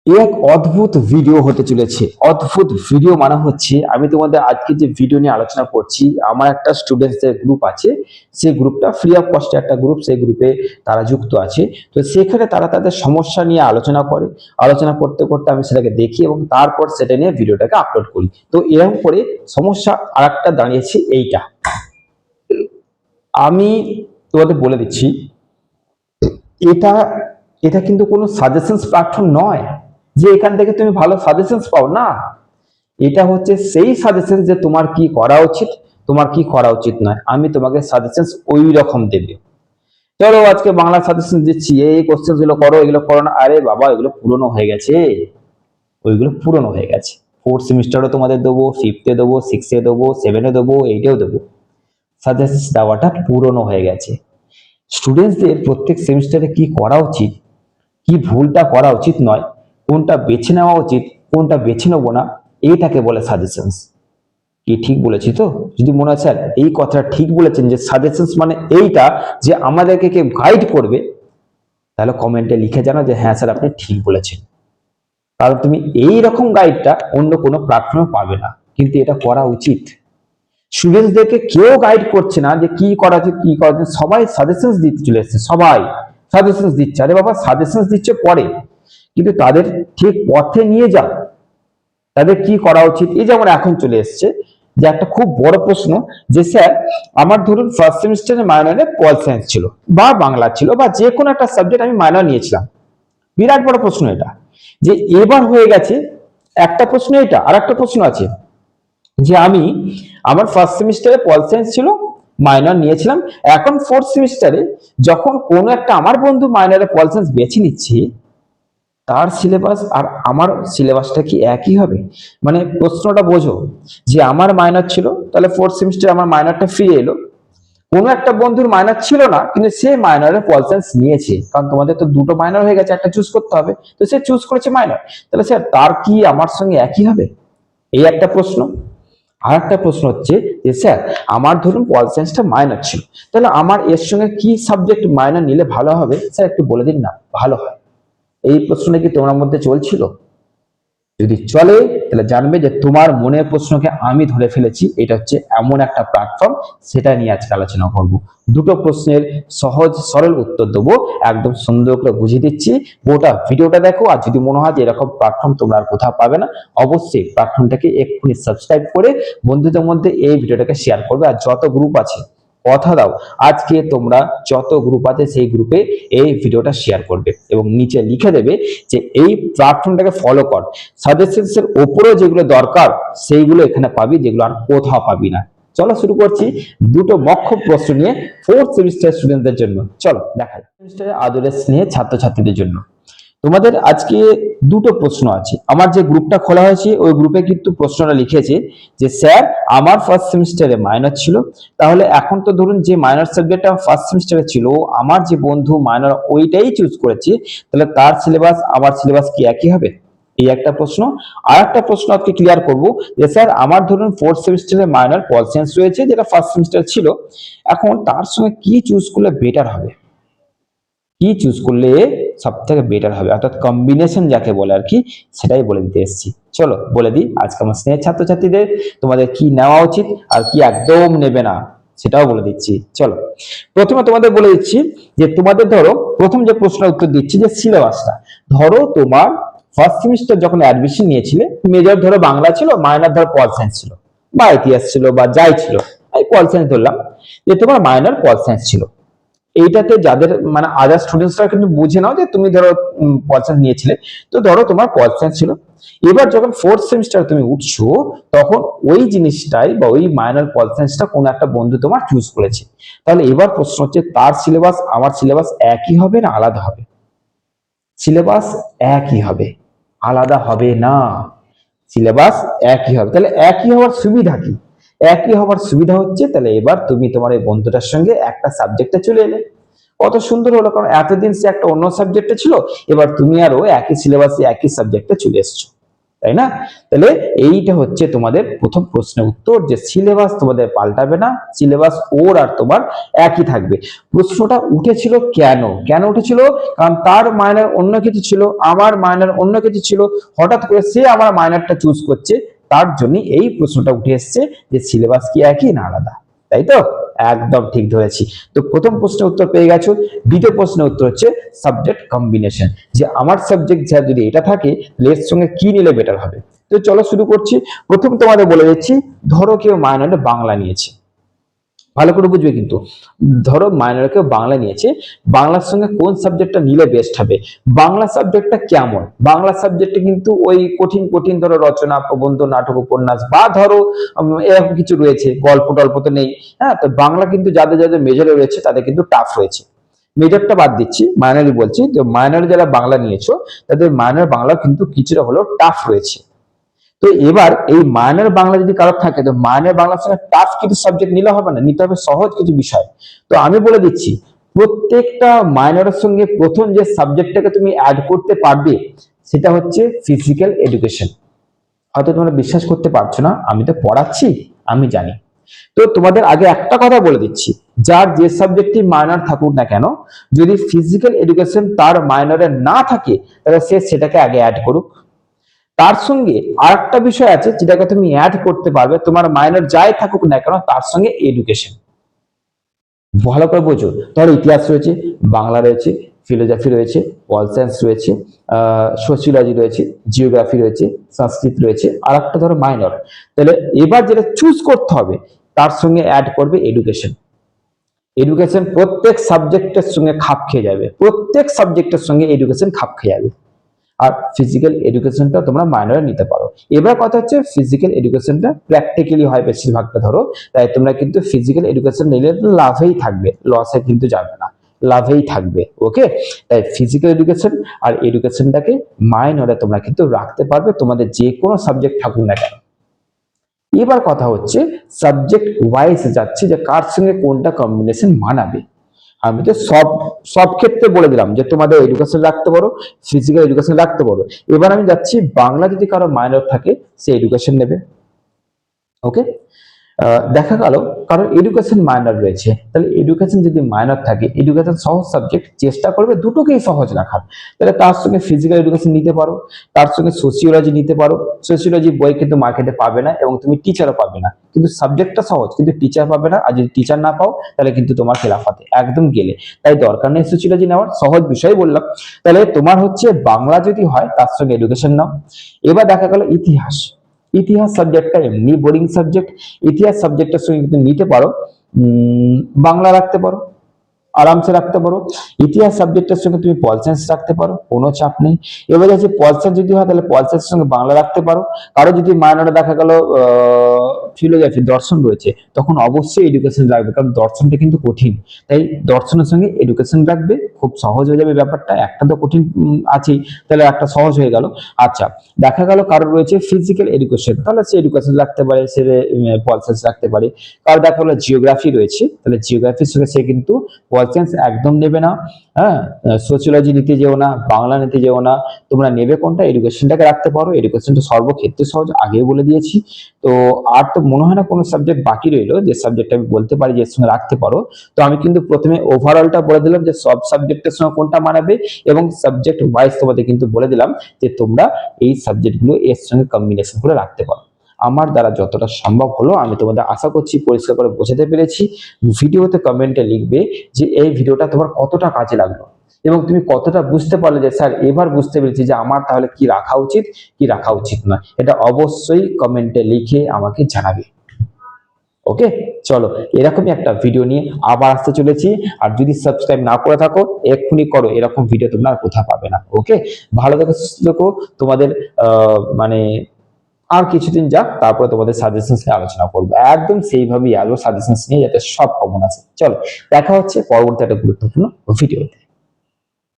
এক অদ্ভুত ভিডিও হতে চলেছে। অদ্ভুত ভিডিও মানে হচ্ছে, আমি তোমাদের আজকে যে ভিডিও নিয়ে আলোচনা করছি, আমার একটা স্টুডেন্টসদের গ্রুপ আছে। সেই গ্রুপটা ফ্রি অফ কস্টে একটা গ্রুপ, সেই গ্রুপে তারা যুক্ত আছে। তো সেখানে তারা তাদের সমস্যা নিয়ে আলোচনা করে। আলোচনা করতে করতে আমি সেটাকে দেখি এবং তারপর সেটা নিয়ে ভিডিওটাকে আপলোড করি। তো এরকম করে সমস্যা আরেকটা দাঁড়িয়েছে এইটা। আমি তোমাদের বলে দিচ্ছি, এটা এটা কিন্তু কোনো সাজেশনস প্ল্যাটফর্ম নয় যে এখান থেকে তুমি ভালো সাজেশনস পাও না। এটা হচ্ছে সেই সাজেশন যে তোমার কি করা উচিত, তোমার কি করা উচিত নয়। আমি তোমাকে সাজেশনস ওই রকম দেবে। চলো আজকে বাংলা সাজেশন দিচ্ছি, এই কোশ্চেন গুলো করো, এগুলো করো না। আরে বাবা, এগুলো পুরনো হয়ে গেছে, ওইগুলো পুরনো হয়ে গেছে। ফোর্থ সেমিস্টারও তোমাদের দেবো, ফিফথে দেবো, সিক্সে দেবো, সেভেনে দেবো, এইটেও দেবো। সাজেশন দেওয়াটা পুরনো হয়ে গেছে। স্টুডেন্টসদের প্রত্যেক সেমিস্টারে কি করা উচিত, কি ভুলটা করা উচিত নয়, কোনটা বেছে নেওয়া উচিত, কোনটা বেছে নেবো না, এইটাকে বলে সাজেশনস। কি ঠিক বলেছি তো? যদি মনে হয় স্যার এই কথাটা ঠিক বলেছেন যে সাজেশনস মানে এইটা, যে আমাদেরকে কে গাইড করবে, তাহলে কমেন্টে লিখে জানাও যে হ্যাঁ স্যার আপনি ঠিক বলেছেন। কারণ তুমি এই রকম গাইডটা অন্য কোনো প্ল্যাটফর্মে পাবে না, কিন্তু এটা করা উচিত। স্টুডেন্টসদেরকে কেউ গাইড করছে না যে কি করা উচিত, কি করা উচিত। সবাই সাজেশনস দিতে চলে এসছে, সবাই সাজেশনস দিচ্ছে। আরে বাবা, সাজেশনস দিচ্ছে পরে, কিন্তু তাদের ঠিক পথে নিয়ে যাও, তাদের কি করা উচিত। এই যেমন এখন চলে এসছে যে একটা খুব বড় প্রশ্ন, যে স্যার আমার ধরুন ফার্স্ট সেমিস্টারে মাইনরে পল সায়েন্স ছিল বা বাংলা ছিল বা যে কোনো একটা সাবজেক্ট আমি মাইনর নিয়েছিলাম। বিরাট বড় প্রশ্ন এটা। যে এবার হয়ে গেছে একটা প্রশ্ন, এটা আর একটা প্রশ্ন আছে যে আমি আমার ফার্স্ট সেমিস্টারে পল সায়েন্স ছিল, মাইনর নিয়েছিলাম। এখন ফোর্থ সেমিস্টারে যখন কোনো একটা আমার বন্ধু মাইনরে পল সায়েন্স বেছে নিচ্ছে, তার সিলেবাস আর আমার সিলেবাসটা কি একই হবে? মানে প্রশ্নটা বোঝো, যে আমার মাইনর ছিল, তাহলে ফোর্থ সেমিস্টারে আমার মাইনরটা ফিরে এলো। কোনো একটা বন্ধুর মাইনর ছিল না, কিন্তু সে মাইনরে পল সায়েন্স নিয়েছে, কারণ তোমাদের তো দুটো মাইনর হয়ে গেছে, একটা চুজ করতে হবে, তো সে চুজ করেছে মাইনর। তাহলে স্যার তার কি আমার সঙ্গে একই হবে? এই একটা প্রশ্ন। আর একটা প্রশ্ন হচ্ছে যে স্যার আমার ধরুন পল সায়েন্সটা মাইনর ছিল, তাহলে আমার এর সঙ্গে কি সাবজেক্ট মাইনর নিলে ভালো হবে স্যার, একটু বলে দিন না ভালো হয়। এই প্রশ্নটা কি তোমার মধ্যে চলছিল? যদি চলে তাহলে জানবে যে তোমার মনের প্রশ্নকে আমি ধরে ফেলেছি। এটা হচ্ছে এমন একটা প্ল্যাটফর্ম, সেটা নিয়ে আজকে আলোচনা করব। দুটো প্রশ্নের সহজ সরল উত্তর দেবো, একদম সুন্দর করে বুঝিয়ে দিচ্ছি। গোটা ভিডিওটা দেখো, আর যদি মনে হয় যে এরকম প্ল্যাটফর্ম তোমরা আর কোথাও পাবে না, অবশ্যই প্ল্যাটফর্মটাকে এক্ষুনি সাবস্ক্রাইব করে বন্ধুদের মধ্যে এই ভিডিওটাকে শেয়ার করবে। আর যত গ্রুপ আছে, কথা দাও আজকে তোমরা যত গ্রুপ আছে সেই গ্রুপে এই ভিডিওটা শেয়ার করবে এবং নিচে লিখে দেবে যে এই প্ল্যাটফর্মটাকে ফলো কর। সাজেশনস এর উপরেও যেগুলো দরকার সেইগুলো এখানে পাবি, যেগুলো আর কোথাও পাবি না। চলো শুরু করছি দুটো মক্ষ প্রশ্ন নিয়ে ফোর্থ সেমিস্টার স্টুডেন্টদের জন্য। চলো দেখা যাক সেমিস্টারে আদরের স্নেহে ছাত্রছাত্রীদের জন্য। তোমাদের আজকে দুটো প্রশ্ন আছে। আমার যে গ্রুপটা খোলা হয়েছে ওই গ্রুপে কিন্তু প্রশ্নটা লিখেছে যে স্যার আমার ফার্স্ট সেমিস্টারে মাইনর ছিল, তাহলে এখন তো ধরুন যে মাইনর সাবজেক্টটা ফার্স্ট সেমিস্টারে ছিল, আমার যে বন্ধু মাইনর ওইটাই চুজ করেছে, তাহলে তার সিলেবাস আমার সিলেবাস কি একই হবে? এই একটা প্রশ্ন। আর একটা প্রশ্ন আজকে ক্লিয়ার করব যে স্যার আমার ধরুন ফোর্থ সেমিস্টারে মাইনর পল সায়েন্স রয়েছে, যেটা ফার্স্ট সেমিস্টার ছিল, এখন তার সঙ্গে কি চুজ করলে বেটার হবে, কি চুজ করলে সব থেকে বেটার হবে, অর্থাৎ কম্বিনেশন যাকে বলে আর কি, সেটাই বলে দিতে এসেছি। চলো বলে দিই আজকে আমার স্নেহের ছাত্রছাত্রীদের তোমাদের কি নেওয়া উচিত আর কি একদম নেবে না, সেটাও বলে দিচ্ছি। চলো প্রথমে তোমাদের বলে দিচ্ছি যে তোমাদের ধরো প্রথম যে প্রশ্নের উত্তর দিচ্ছি যে সিলেবাসটা, ধরো তোমার ফার্স্ট সেমিস্টার যখন অ্যাডমিশন নিয়েছিলে, মেজর ধরো বাংলা ছিল, মাইনর ধরো পল সায়েন্স ছিল বা ইতিহাস ছিল বা যাই ছিল, আমি পল সায়েন্স ধরলাম, যে তোমার মাইনর পল সায়েন্স ছিল। এইটাতে যাদের মানে আদার স্টুডেন্টসরা কিন্তু বুঝে নাও যে তুমি ধরো পল সায়েন্স নিয়েছিলে, তো ধরো তোমার পল সায়েন্স ছিল। এবার যখন ফোর্থ সেমিস্টার তুমি উঠছো, তখন ওই জিনিসটাই বা ওই মাইনর পল সায়েন্সটা কোনো একটা বন্ধু তোমার চুজ করেছে। তাহলে এবার প্রশ্ন হচ্ছে তার সিলেবাস আমার সিলেবাস একই হবে না আলাদা হবে? সিলেবাস একই হবে, আলাদা হবে না। সিলেবাস একই হবে। তাহলে একই হওয়ার সুবিধা কি? একই হওয়ার সুবিধা হচ্ছে তাহলে এবার তুমি তোমার এই বন্ধুটার সঙ্গে একটা সাবজেক্টে চলে এলে, কত সুন্দর হলো। কারণ এতদিন সে একটা অন্য সাবজেক্টে ছিল, এবার তুমি আরো একই সিলেবাসে একই সাবজেক্টে চলে এসছো। তাই না? তাহলে এইটা হচ্ছে তোমাদের প্রথম প্রশ্নের উত্তর, যে সিলেবাস তোমাদের পাল্টাবে না, সিলেবাস ওর আর তোমার একই থাকবে। প্রশ্নটা উঠেছিল কেন? কেন উঠেছিল? কারণ তার মাইনর অন্য কিছু ছিল, আমার মাইনর অন্য কিছু ছিল, হঠাৎ করে সে আমার মাইনরটা চুজ করছে, তার জন্য এই প্রশ্নটা উঠে এসছে যে সিলেবাস কি একই না আলাদা, তাই তো? একদম ঠিক ধরেছি। তো প্রথম প্রশ্নের উত্তর পেয়ে গেছো। দ্বিতীয় প্রশ্নের উত্তর হচ্ছে সাবজেক্ট কম্বিনেশন, যে আমার সাবজেক্ট যা যদি এটা থাকে তাহলে এর সঙ্গে কি নিলে বেটার হবে। তো চলো শুরু করছি। প্রথম তোমাদের বলে দিচ্ছি, ধরো কেউ মাইনরে বাংলা নিয়েছে, ভালো করে বুঝবে কিন্তু। ধরো মাইনরে কেউ বাংলা নিয়েছে, বাংলার সঙ্গে কোন সাবজেক্টটা নিলে বেস্ট হবে, বাংলা সাবজেক্টটা কেমন, বাংলা সাবজেক্টে কিন্তু ওই কঠিন কঠিন ধরো রচনা, প্রবন্ধ, নাটক, উপন্যাস, বা ধরো এরকম কিছু রয়েছে, গল্প টল্প তো নেই। হ্যাঁ, তো বাংলা কিন্তু যাদের যাদের মেজরে রয়েছে তাদের কিন্তু টাফ রয়েছে। মেজরটা বাদ দিচ্ছি, মাইনরই বলছি। তো মাইনরে যারা বাংলা নিয়েছো তাদের মাইনর বাংলা কিন্তু কিছুটা হলেও টাফ রয়েছে। তো এবার এই মাইনর বাংলা যদি কারোর থাকে, তো মাইনর বাংলার সঙ্গে টাফ কিছু সাবজেক্ট নিলে হবে না, নিতে হবে সহজ কিছু বিষয়। তো আমি বলে দিচ্ছি, প্রত্যেকটা মাইনরের সঙ্গে প্রথম যে সাবজেক্টটাকে তুমি অ্যাড করতে পারবে সেটা হচ্ছে ফিজিক্যাল এডুকেশন। হয়তো তোমরা বিশ্বাস করতে পারছো না, আমি তো পড়াচ্ছি, আমি জানি। তো তোমাদের আগে একটা কথা বলে দিচ্ছি, যার যে সাবজেক্টটি মাইনর থাকুক না কেন, যদি ফিজিক্যাল এডুকেশন তার মাইনরে না থাকে তাহলে সে সেটাকে আগে অ্যাড করুক। তার সঙ্গে আরেকটা বিষয় আছে যেটাকে তুমি অ্যাড করতে পারবে, তোমার মাইনর যাই থাকুক না কেন তার সঙ্গে এডুকেশন। ভালো করে বোঝো, ধরো ইতিহাস রয়েছে, বাংলা রয়েছে, ফিলোসফি রয়েছে, পল সায়েন্স রয়েছে, সোশিওলজি রয়েছে, জিওগ্রাফি রয়েছে, সংস্কৃত রয়েছে, আর একটা ধরো মাইনর। তাহলে এবার যেটা চুজ করতে হবে তার সঙ্গে অ্যাড করবে এডুকেশন। এডুকেশন প্রত্যেক সাবজেক্টের সঙ্গে খাপ খেয়ে যাবে, প্রত্যেক সাবজেক্টের সঙ্গে এডুকেশন খাপ খেয়ে যাবে। আর ফিজিক্যাল এডুকেশনটা তোমরা মাইনরে নিতে পারো। এবার কথা হচ্ছে ফিজিক্যাল এডুকেশনটা প্র্যাকটিক্যালি হয় বেশিরভাগটা ধরো, তাই তোমরা কিন্তু ফিজিক্যাল এডুকেশন নিলে লাভেই থাকবে, লসে কিন্তু যাবে না, লাভেই থাকবে। ওকে, তাই ফিজিক্যাল এডুকেশন আর এডুকেশনটাকে মাইনরে তোমরা কিন্তু রাখতে পারবে, তোমাদের যে কোনো সাবজেক্ট থাকুক না কেন। এবার কথা হচ্ছে সাবজেক্ট ওয়াইজ যাচ্ছে, যে কার সঙ্গে কোনটা কম্বিনেশন মানাবে। আমি তো সব সব ক্ষেত্রে বলে দিলাম যে তোমাদের এডুকেশন রাখতে পারো, ফিজিক্যাল এডুকেশন রাখতে পারো। এবার আমি যাচ্ছি, বাংলা যদি কারো মাইনর থাকে সে এডুকেশন নেবে। ওকে, দেখা গেল কারণ এডুকেশন মাইনর রয়েছে, তাহলে এডুকেশন যদি মাইনর থাকে, এডুকেশন সহজ সাবজেক্ট, চেষ্টা করবে দুটোকেই সহজ রাখার। তাহলে তার সঙ্গে ফিজিক্যাল এডুকেশন নিতে পারো, তার সঙ্গে সোশিওলজি নিতে পারো। সোশিওলজি বই কিন্তু মার্কেটে পাবে না এবং তুমি টিচারও পাবে না, কিন্তু সাবজেক্টটা সহজ, কিন্তু টিচার পাবে না। আর যদি টিচার না পাও তাহলে কিন্তু তোমার খেলাফাতে একদম গেলে, তাই দরকার নেই সোশিওলজি নেওয়ার, সহজ বিষয় বললাম। তাহলে তোমার হচ্ছে বাংলা যদি হয় তার সঙ্গে এডুকেশন নাও। এবার দেখা গেল ইতিহাস, ইতিহাস সাবজেক্টটা এমনি বোরিং সাবজেক্ট, ইতিহাস সাবজেক্টের সঙ্গে কিন্তু নিতে পারো বাংলা রাখতে পারো, আরামসে রাখতে পারো। ইতিহাস সাবজেক্টের সঙ্গে তুমি পল সায়েন্স রাখতে পারো, কোনো চাপ নেই। এবার যাচ্ছে পল সায়েন্স যদি হয় তাহলে পল সায়েন্সের সঙ্গে বাংলা রাখতে পারো। কারো যদি মাইনরে দেখা গেল ফিলোসফি, দর্শন রয়েছে, তখন অবশ্যই এডুকেশন রাখবে, কারণ দর্শনটা কিন্তু কঠিন, তাই দর্শনের সঙ্গে এডুকেশন রাখবে, খুব সহজ হয়ে যাবে ব্যাপারটা। একটা তো কঠিন আছেই, তাহলে একটা সহজ হয়ে গেল। আচ্ছা, দেখা গেল কারো রয়েছে ফিজিক্যাল এডুকেশন, তাহলে সে এডুকেশন রাখতে পারে, সে পল সায়েন্স রাখতে পারে। কারো দেখা গেলো জিওগ্রাফি রয়েছে, তাহলে জিওগ্রাফির সঙ্গে সে কিন্তু পল সায়েন্স একদম নেবে না। হ্যাঁ, সোশিওলজি নিতে যেও না, বাংলা নিতে যেও না, তোমরা নেবে কোনটা, এডুকেশনটাকে রাখতে পারো। এডুকেশনটা সর্বক্ষেত্রে সহজ, আগেই বলে দিয়েছি। তো আর তো মনে হয় না কোনো সাবজেক্ট বাকি রইলো যে সাবজেক্ট আমি বলতে পারি যে এর সঙ্গে রাখতে পারো। তো আমি কিন্তু প্রথমে ওভারঅলটা বলে দিলাম যে সব সাবজেক্টের সঙ্গে কোনটা মানাবে, এবং সাবজেক্ট ওয়াইজ তোমাদের কিন্তু বলে দিলাম যে তোমরা এই সাবজেক্টগুলো এর সঙ্গে কম্বিনেশন করে রাখতে পারো। আমার দ্বারা যতটা সম্ভব হলো আমি তোমাদের আশা করছি পরিষ্কার করে বোঝাতে পেরেছি। ভিডিওতে কমেন্টে লিখবে যে এই ভিডিওটা তোমার কতটা কাজে লাগলো, এবং তুমি কতটা বুঝতে পারলে যে স্যার এবার বুঝতে পেরেছি যে আমার তাহলে কি রাখা উচিত কি রাখা উচিত না। এটা অবশ্যই কমেন্টে লিখে আমাকে জানাবে। ওকে, চলো এরকমই একটা ভিডিও নিয়ে আবার আসতে চলেছি। আর যদি সাবস্ক্রাইব না করে থাকো এক্ষুনি করো, এরকম ভিডিও তোমরা আর কোথাও পাবে না। ওকে, ভালো থেকো, সুস্থ থেকো। তোমাদের মানে আর কিছুদিন যাক, তারপরে তোমাদের সাজেশনস নিয়ে আলোচনা করবো, একদম সেইভাবেই আসবো সাজেশনস নিয়ে, যাতে সব কমন আছে। চলো দেখা হচ্ছে পরবর্তী একটা গুরুত্বপূর্ণ ভিডিওতে।